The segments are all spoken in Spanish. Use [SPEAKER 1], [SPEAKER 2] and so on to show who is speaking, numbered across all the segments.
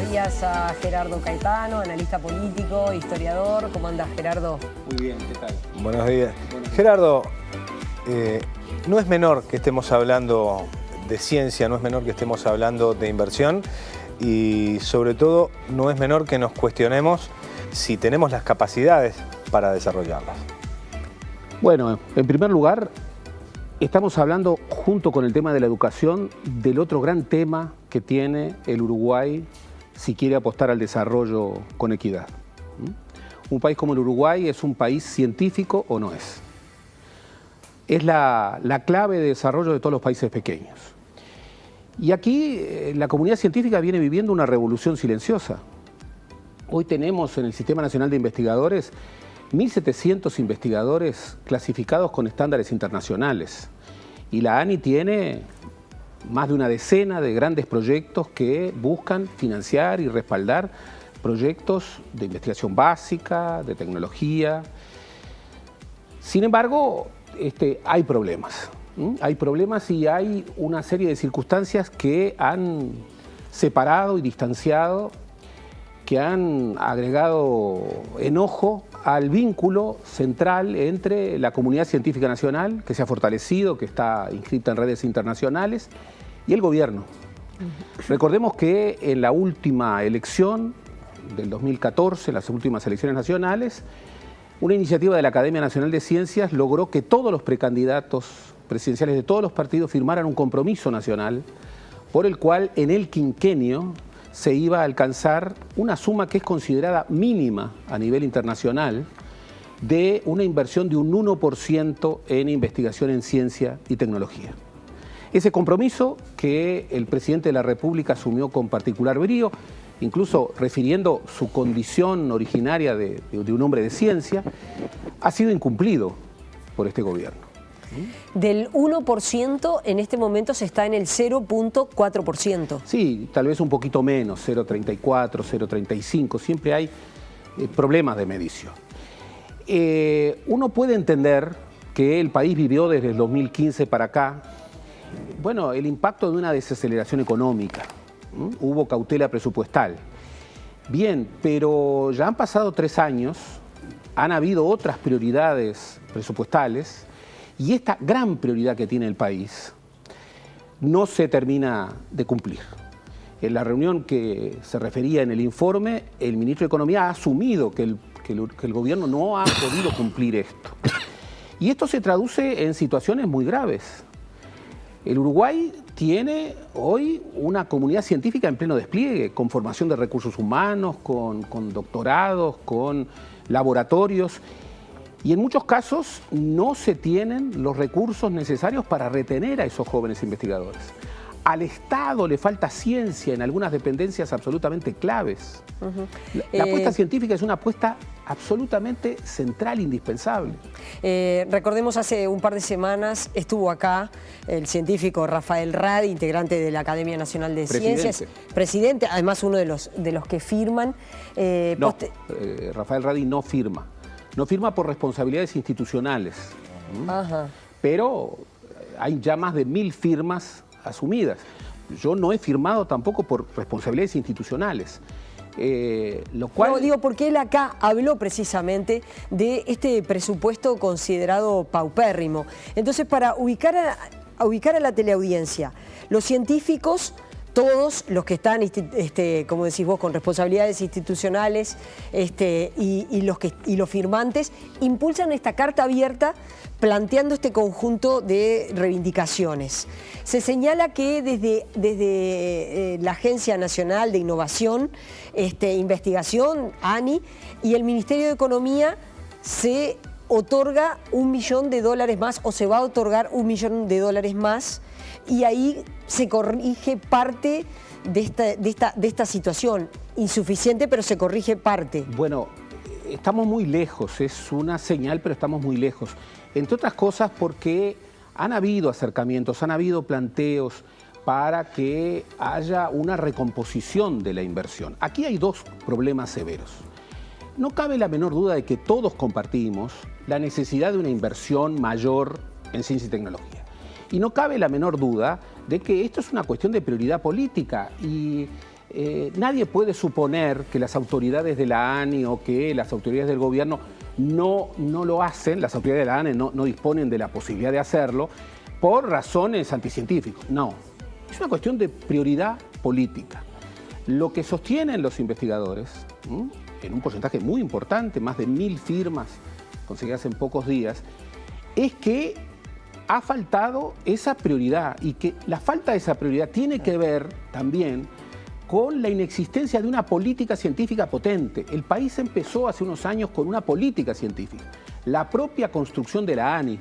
[SPEAKER 1] buenos días a Gerardo Caetano, analista político, historiador. ¿Cómo andas, Gerardo?
[SPEAKER 2] Muy bien, ¿qué tal?
[SPEAKER 3] Buenos días. Gerardo, no es menor que estemos hablando de ciencia, no es menor que estemos hablando de inversión y sobre todo no es menor que nos cuestionemos si tenemos las capacidades para desarrollarlas.
[SPEAKER 2] Bueno, en primer lugar, estamos hablando, junto con el tema de la educación, del otro gran tema que tiene el Uruguay si quiere apostar al desarrollo con equidad. Un país como el Uruguay es un país científico o no es. Es la clave de desarrollo de todos los países pequeños. Y aquí la comunidad científica viene viviendo una revolución silenciosa. Hoy tenemos en el Sistema Nacional de Investigadores 1.700 investigadores clasificados con estándares internacionales. Y la ANI tiene más de una decena de grandes proyectos que buscan financiar y respaldar proyectos de investigación básica, de tecnología. Sin embargo, hay problemas. Hay problemas y hay una serie de circunstancias que han separado y distanciado, que han agregado enojo al vínculo central entre la comunidad científica nacional, que se ha fortalecido, que está inscrita en redes internacionales, y el gobierno. Recordemos que en la última elección del 2014, las últimas elecciones nacionales, una iniciativa de la Academia Nacional de Ciencias logró que todos los precandidatos presidenciales de todos los partidos firmaran un compromiso nacional por el cual en el quinquenio se iba a alcanzar una suma que es considerada mínima a nivel internacional de una inversión de un 1% en investigación en ciencia y tecnología. Ese compromiso que el presidente de la República asumió con particular brío, incluso refiriendo su condición originaria de un hombre de ciencia, ha sido incumplido por este gobierno.
[SPEAKER 1] Del 1% en este momento se está en el 0.4%.
[SPEAKER 2] Sí, tal vez un poquito menos, 0.34, 0.35, siempre hay problemas de medición. Uno puede entender que el país vivió desde el 2015 para acá, bueno, el impacto de una desaceleración económica. Hubo cautela presupuestal. Bien, pero ya han pasado 3 años, han habido otras prioridades presupuestales y esta gran prioridad que tiene el país no se termina de cumplir. En la reunión que se refería en el informe, el ministro de Economía ha asumido que el gobierno no ha podido cumplir esto. Y esto se traduce en situaciones muy graves. El Uruguay tiene hoy una comunidad científica en pleno despliegue, con formación de recursos humanos, con doctorados, con laboratorios. Y en muchos casos no se tienen los recursos necesarios para retener a esos jóvenes investigadores. Al Estado le falta ciencia en algunas dependencias absolutamente claves. La apuesta científica es una apuesta absolutamente central, indispensable.
[SPEAKER 1] Recordemos, hace un par de semanas estuvo acá el científico Rafael Radi, integrante de la Academia Nacional de Ciencias. Presidente, además uno de los que firman.
[SPEAKER 2] Rafael Radi no firma. No firma por responsabilidades institucionales.
[SPEAKER 1] Ajá.
[SPEAKER 2] Pero hay ya más de 1000 firmas asumidas. Yo no he firmado tampoco por responsabilidades institucionales. Lo cual...
[SPEAKER 1] No, digo, porque él acá habló precisamente de este presupuesto considerado paupérrimo. Entonces, para ubicar a la teleaudiencia, los científicos, todos los que están, como decís vos, con responsabilidades institucionales y los firmantes, impulsan esta carta abierta planteando este conjunto de reivindicaciones. Se señala que desde la Agencia Nacional de Innovación, Investigación, ANI, y el Ministerio de Economía se otorga $1 millón más, o se va a otorgar $1 millón más, y ahí se corrige parte de esta situación. Insuficiente, pero se corrige parte.
[SPEAKER 2] Bueno, estamos muy lejos, es una señal, pero estamos muy lejos. Entre otras cosas porque han habido acercamientos, han habido planteos para que haya una recomposición de la inversión. Aquí hay 2 problemas severos. No cabe la menor duda de que todos compartimos la necesidad de una inversión mayor en ciencia y tecnología. Y no cabe la menor duda de que esto es una cuestión de prioridad política y nadie puede suponer que las autoridades de la ANI o que las autoridades del gobierno no lo hacen, las autoridades de la ANI no disponen de la posibilidad de hacerlo por razones anticientíficas. No, es una cuestión de prioridad política. Lo que sostienen los investigadores, en un porcentaje muy importante, más de 1000 firmas conseguidas en pocos días, es que ha faltado esa prioridad y que la falta de esa prioridad tiene que ver también con la inexistencia de una política científica potente. El país empezó hace unos años con una política científica. La propia construcción de la ANI,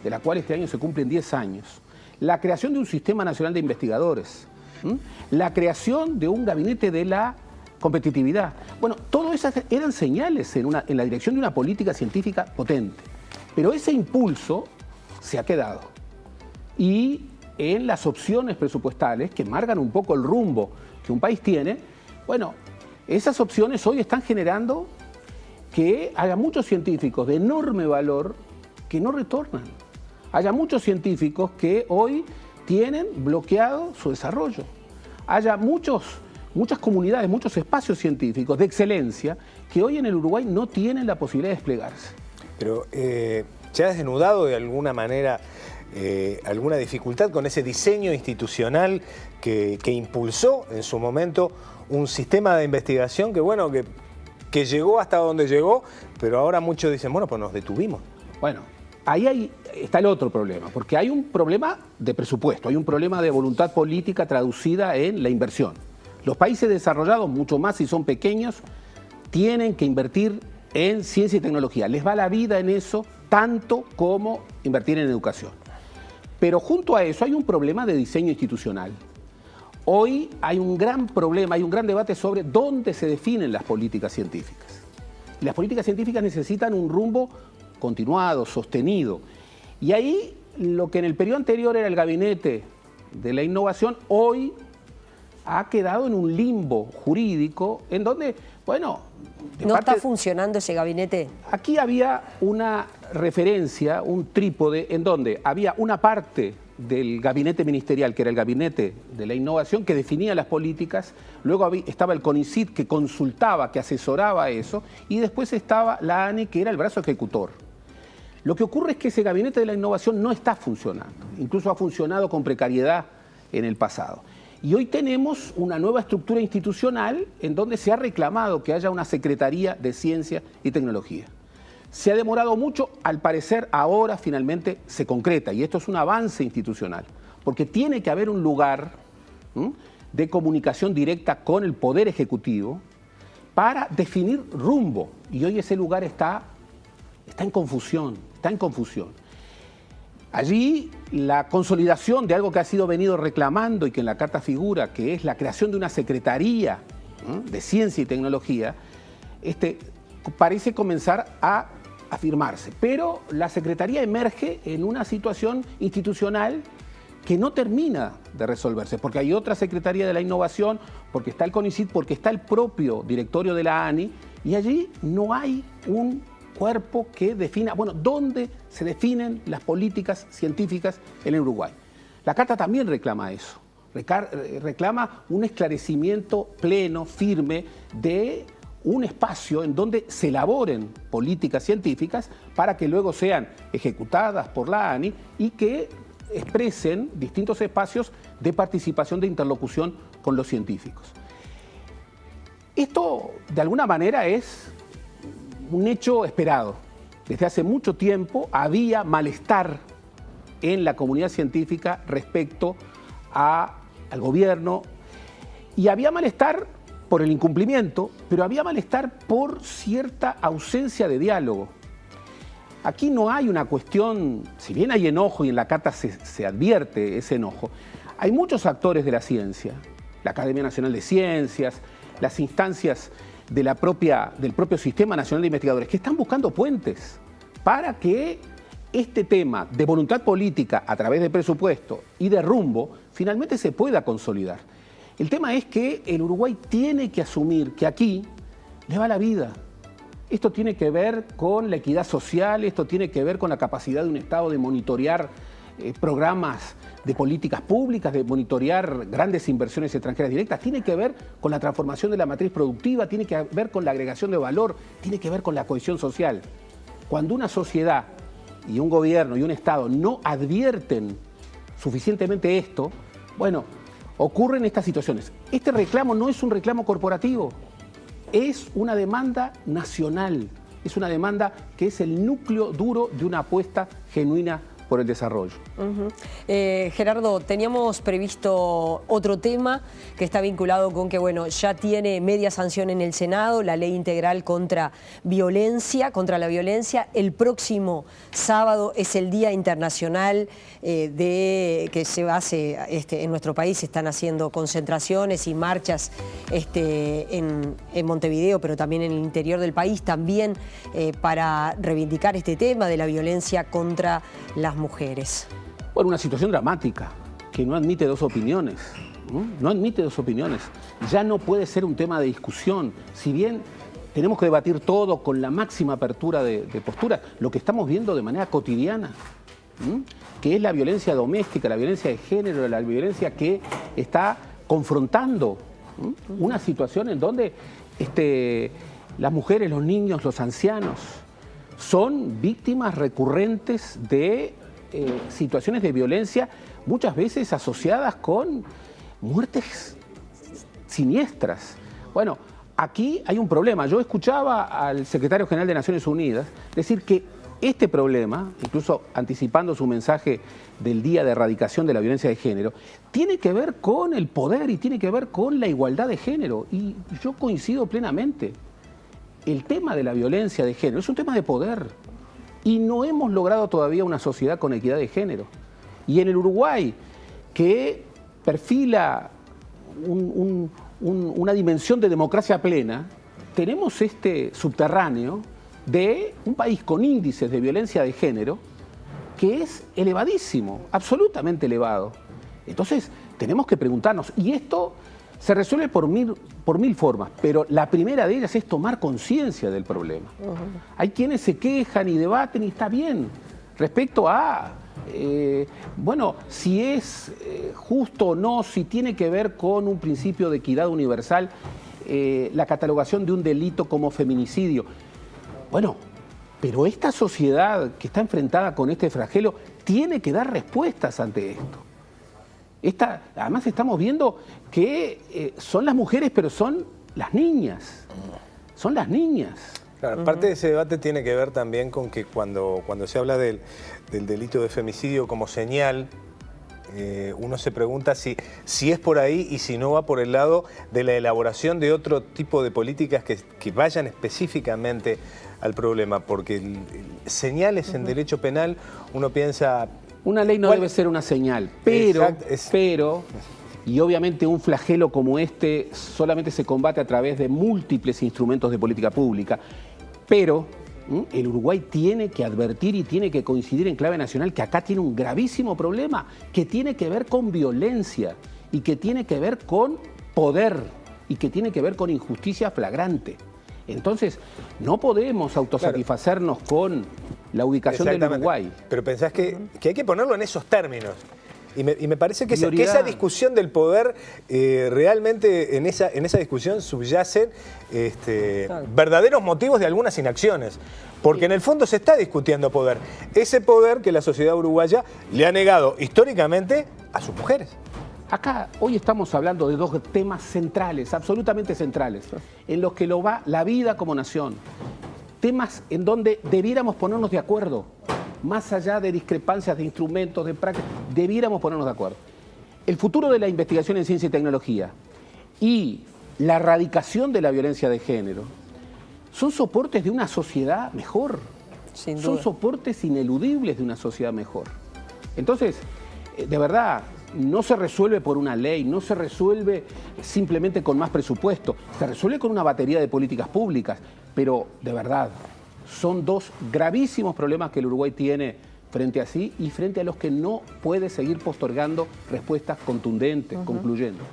[SPEAKER 2] de la cual este año se cumplen 10 años, la creación de un Sistema Nacional de Investigadores, la creación de un gabinete de la competitividad. Bueno, todas esas eran señales en la dirección de una política científica potente. Pero ese impulso se ha quedado. Y en las opciones presupuestales que marcan un poco el rumbo que un país tiene, bueno, esas opciones hoy están generando que haya muchos científicos de enorme valor que no retornan. Haya muchos científicos que hoy tienen bloqueado su desarrollo. Haya muchas comunidades, muchos espacios científicos de excelencia que hoy en el Uruguay no tienen la posibilidad de desplegarse.
[SPEAKER 3] Pero ¿se ha desnudado de alguna manera alguna dificultad con ese diseño institucional que impulsó en su momento un sistema de investigación que llegó hasta donde llegó, pero ahora muchos dicen, bueno, pues nos detuvimos?
[SPEAKER 2] Bueno, ahí está el otro problema, porque hay un problema de presupuesto, hay un problema de voluntad política traducida en la inversión. Los países desarrollados, mucho más si son pequeños, tienen que invertir en ciencia y tecnología. Les va la vida en eso, tanto como invertir en educación. Pero junto a eso hay un problema de diseño institucional. Hoy hay un gran problema, hay un gran debate sobre dónde se definen las políticas científicas. Y las políticas científicas necesitan un rumbo continuado, sostenido. Y ahí lo que en el periodo anterior era el gabinete de la innovación, hoy ha quedado en un limbo jurídico en donde, bueno...
[SPEAKER 1] ¿No está funcionando ese gabinete?
[SPEAKER 2] Aquí había una referencia, un trípode, en donde había una parte del gabinete ministerial, que era el gabinete de la innovación, que definía las políticas, luego estaba el CONICYT, que consultaba, que asesoraba eso, y después estaba la ANI, que era el brazo ejecutor. Lo que ocurre es que ese gabinete de la innovación no está funcionando, incluso ha funcionado con precariedad en el pasado. Y hoy tenemos una nueva estructura institucional en donde se ha reclamado que haya una Secretaría de Ciencia y Tecnología. Se ha demorado mucho, al parecer ahora finalmente se concreta, y esto es un avance institucional, porque tiene que haber un lugar de comunicación directa con el Poder Ejecutivo para definir rumbo, y hoy ese lugar está en confusión, Allí la consolidación de algo que ha sido venido reclamando y que en la carta figura, que es la creación de una Secretaría de Ciencia y Tecnología, parece comenzar a afirmarse. Pero la Secretaría emerge en una situación institucional que no termina de resolverse, porque hay otra Secretaría de la Innovación, porque está el CONICYT, porque está el propio directorio de la ANI, y allí no hay un cuerpo que defina, dónde se definen las políticas científicas en el Uruguay. La Carta también reclama eso, reclama un esclarecimiento pleno, firme, de un espacio en donde se elaboren políticas científicas para que luego sean ejecutadas por la ANI y que expresen distintos espacios de participación, de interlocución con los científicos. Esto, de alguna manera, es un hecho esperado. Desde hace mucho tiempo había malestar en la comunidad científica respecto al gobierno, y había malestar por el incumplimiento, pero había malestar por cierta ausencia de diálogo. Aquí no hay una cuestión, si bien hay enojo y en la carta se advierte ese enojo, hay muchos actores de la ciencia, la Academia Nacional de Ciencias, las instancias del propio Sistema Nacional de Investigadores, que están buscando puentes para que este tema de voluntad política a través de presupuesto y de rumbo finalmente se pueda consolidar. El tema es que el Uruguay tiene que asumir que aquí le va la vida. Esto tiene que ver con la equidad social, esto tiene que ver con la capacidad de un Estado de monitorear programas de políticas públicas, de monitorear grandes inversiones extranjeras directas, tiene que ver con la transformación de la matriz productiva, tiene que ver con la agregación de valor, tiene que ver con la cohesión social. Cuando una sociedad y un gobierno y un Estado no advierten suficientemente esto, bueno, ocurren estas situaciones. Este reclamo no es un reclamo corporativo, es una demanda nacional, es una demanda que es el núcleo duro de una apuesta genuina por el desarrollo.
[SPEAKER 1] Gerardo, teníamos previsto otro tema que está vinculado con que, bueno, ya tiene media sanción en el Senado, la ley integral contra la violencia. El próximo sábado es el Día Internacional que se hace en nuestro país. Se están haciendo concentraciones y marchas en Montevideo, pero también en el interior del país, también para reivindicar este tema de la violencia contra las mujeres.
[SPEAKER 2] Bueno, una situación dramática que no admite dos opiniones, no admite dos opiniones. Ya no puede ser un tema de discusión. Si bien tenemos que debatir todo con la máxima apertura de postura, lo que estamos viendo de manera cotidiana, que es la violencia doméstica, la violencia de género, la violencia que está confrontando una situación en donde las mujeres, los niños, los ancianos son víctimas recurrentes de situaciones de violencia, muchas veces asociadas con muertes siniestras. Bueno, aquí hay un problema. Yo escuchaba al secretario general de Naciones Unidas decir que este problema, incluso anticipando su mensaje del Día de Erradicación de la Violencia de Género, tiene que ver con el poder y tiene que ver con la igualdad de género. Y yo coincido plenamente. El tema de la violencia de género es un tema de poder. Y no hemos logrado todavía una sociedad con equidad de género. Y en el Uruguay, que perfila una dimensión de democracia plena, tenemos este subterráneo de un país con índices de violencia de género que es elevadísimo, absolutamente elevado. Entonces, tenemos que preguntarnos, y esto se resuelve por mil formas, pero la primera de ellas es tomar conciencia del problema. Hay quienes se quejan y debaten y está bien respecto a, bueno, si es justo o no, si tiene que ver con un principio de equidad universal, la catalogación de un delito como feminicidio. Bueno, pero esta sociedad que está enfrentada con este flagelo tiene que dar respuestas ante esto. Además estamos viendo que son las mujeres, pero son las niñas. Son las niñas.
[SPEAKER 3] Claro, parte de ese debate tiene que ver también con que cuando se habla del delito de femicidio como señal, uno se pregunta si es por ahí y si no va por el lado de la elaboración de otro tipo de políticas que vayan específicamente al problema. Porque señales en derecho penal, uno piensa...
[SPEAKER 2] Una ley no debe ser una señal, pero, y obviamente un flagelo como este solamente se combate a través de múltiples instrumentos de política pública, pero el Uruguay tiene que advertir y tiene que coincidir en clave nacional que acá tiene un gravísimo problema que tiene que ver con violencia y que tiene que ver con poder y que tiene que ver con injusticia flagrante. Entonces, no podemos autosatisfacernos con la ubicación del Uruguay.
[SPEAKER 3] Pero pensás que hay que ponerlo en esos términos. Y me parece que esa discusión del poder, realmente en esa discusión subyacen verdaderos motivos de algunas inacciones. Porque en el fondo se está discutiendo poder. Ese poder que la sociedad uruguaya le ha negado históricamente a sus mujeres.
[SPEAKER 2] Acá hoy estamos hablando de dos temas centrales, absolutamente centrales, en los que lo va la vida como nación. Temas en donde debiéramos ponernos de acuerdo, más allá de discrepancias de instrumentos, de prácticas, debiéramos ponernos de acuerdo. El futuro de la investigación en ciencia y tecnología y la erradicación de la violencia de género son soportes de una sociedad mejor. Sin duda. Son soportes ineludibles de una sociedad mejor. Entonces, de verdad, no se resuelve por una ley, no se resuelve simplemente con más presupuesto, se resuelve con una batería de políticas públicas, pero de verdad, son dos gravísimos problemas que el Uruguay tiene frente a sí y frente a los que no puede seguir postergando respuestas contundentes, concluyendo.